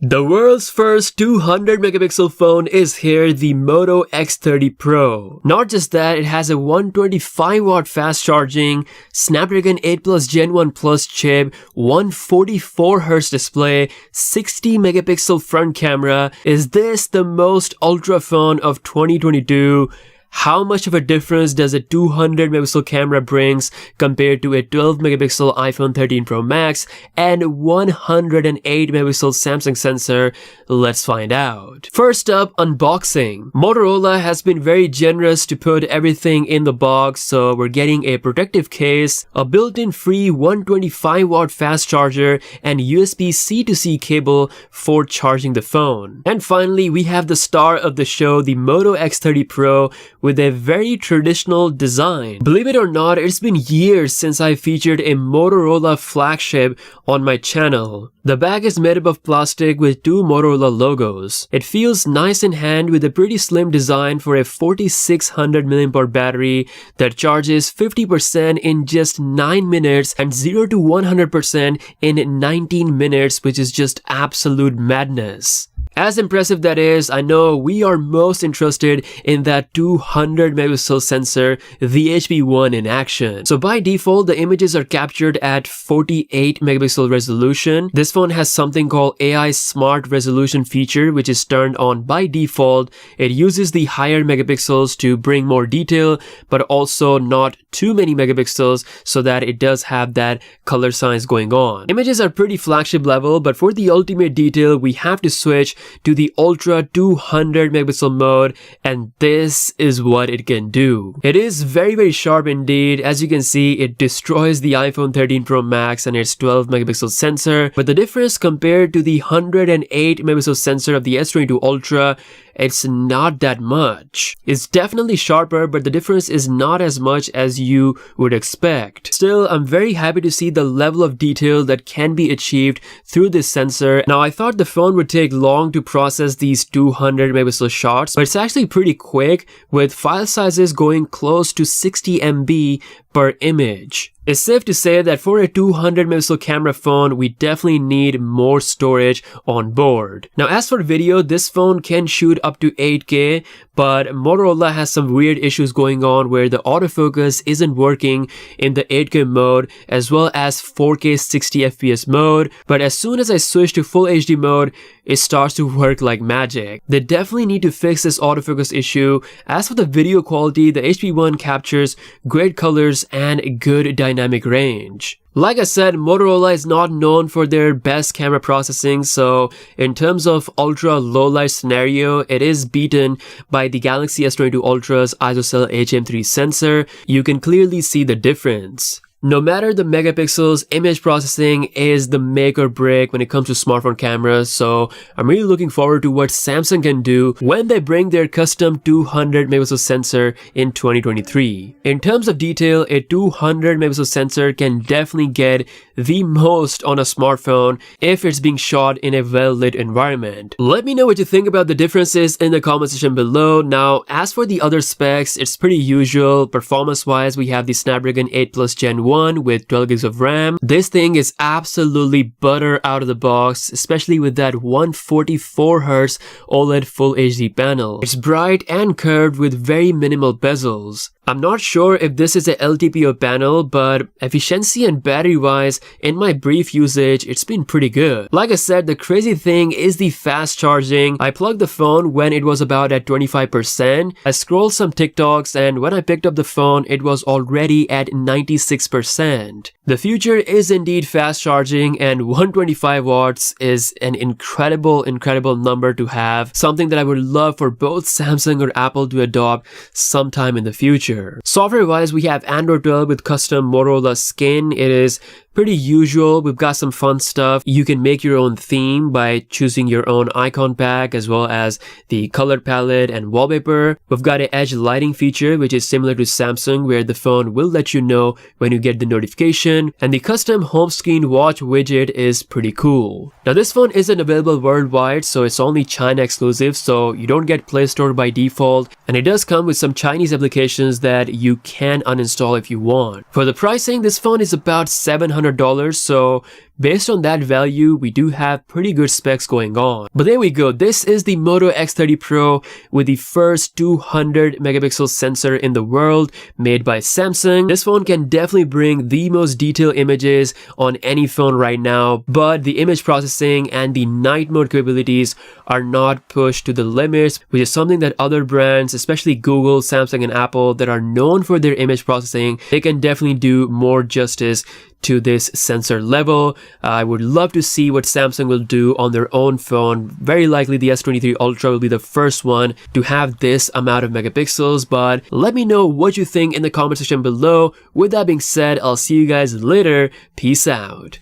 The world's first 200 megapixel phone is here, the Moto X30 Pro. Not just that, it has a 125 watt fast charging, Snapdragon 8 Plus Gen 1 Plus chip, 144Hz display, 60 megapixel front camera. Is this the most ultra phone of 2022? How much of a difference does a 200 megapixel camera brings compared to a 12 megapixel iPhone 13 Pro Max and 108 megapixel Samsung sensor? Let's find out. First up, unboxing. Motorola has been very generous to put everything in the box, so we're getting a protective case, a built-in free 125 watt fast charger, and USB-C to C cable for charging the phone. And finally, we have the star of the show, the Moto X30 Pro, with a very traditional design. Believe it or not, it's been years since I featured a Motorola flagship on my channel. The bag is made up of plastic with two Motorola logos. It feels nice in hand with a pretty slim design for a 4600 mAh battery that charges 50% in just 9 minutes and 0 to 100% in 19 minutes, which is just absolute madness. As impressive that is, I know we are most interested in that 200 megapixel sensor, the HP1 in action. So by default, the images are captured at 48 megapixel resolution. This phone has something called AI Smart Resolution feature, which is turned on by default. It uses the higher megapixels to bring more detail, but also not too many megapixels so that it does have that color science going on. Images are pretty flagship level, but for the ultimate detail, we have to switch to the Ultra 200 megapixel mode, and this is what it can do. It is very sharp indeed. As you can see, it destroys the iPhone 13 Pro Max and its 12 megapixel sensor, but the difference compared to the 108 megapixel sensor of the S22 Ultra, it's not that much. It's definitely sharper, but the difference is not as much as you would expect. Still, I'm very happy to see the level of detail that can be achieved through this sensor. Now, I thought the phone would take long to process these 200 megapixel shots, but it's actually pretty quick, with file sizes going close to 60 MB per image. It's safe to say that for a 200 megapixel camera phone, we definitely need more storage on board. Now, as for video, this phone can shoot up to 8K, but Motorola has some weird issues going on where the autofocus isn't working in the 8K mode as well as 4K 60 FPS mode. But as soon as I switch to full HD mode, it starts to work like magic. They definitely need to fix this autofocus issue. As for the video quality, the HP1 captures great colors and good dynamic range. Like I said, Motorola is not known for their best camera processing, so in terms of ultra low light scenario, it is beaten by the Galaxy S22 Ultra's ISOCELL HM3 sensor. You can clearly see the difference. No matter the megapixels, image processing is the make or break when it comes to smartphone cameras, so I'm really looking forward to what Samsung can do when they bring their custom 200 megapixel sensor in 2023. In terms of detail, a 200 megapixel sensor can definitely get the most on a smartphone if it's being shot in a well-lit environment. Let me know what you think about the differences in the comment section below. Now, as for the other specs, it's pretty usual. Performance-wise, we have the Snapdragon 8 Plus Gen 1 with 12 gigs of RAM. This thing is absolutely butter out of the box, especially with that 144Hz OLED Full HD panel. It's bright and curved with very minimal bezels. I'm not sure if this is a LTPO panel, but efficiency and battery wise, in my brief usage, it's been pretty good. Like I said, the crazy thing is the fast charging. I plugged the phone when it was about at 25%. I scrolled some TikToks, and when I picked up the phone, it was already at 96%. The future is indeed fast charging, and 125 watts is an incredible number to have. Something that I would love for both Samsung or Apple to adopt sometime in the future. Software wise, we have Android 12 with custom Motorola skin. It is pretty usual. We've got some fun stuff. You can make your own theme by choosing your own icon pack as well as the color palette and wallpaper. We've got an edge lighting feature which is similar to Samsung, where the phone will let you know when you get the notification, and the custom home screen watch widget is pretty cool. Now, this phone isn't available worldwide, so it's only China exclusive, so you don't get Play Store by default, and it does come with some Chinese applications that you can uninstall if you want. For the pricing, this phone is about $700, so based on that value, we do have pretty good specs going on. But there we go. This is the Moto X30 Pro with the first 200 megapixel sensor in the world made by Samsung. This phone can definitely bring the most detailed images on any phone right now, but the image processing and the night mode capabilities are not pushed to the limits, which is something that other brands, especially Google, Samsung, and Apple, that are known for their image processing, they can definitely do more justice to this sensor level. I would love to see what Samsung will do on their own phone. Very likely the S23 Ultra will be the first one to have this amount of megapixels, but let me know what you think in the comment section below. With that being said, I'll see you guys later. Peace out.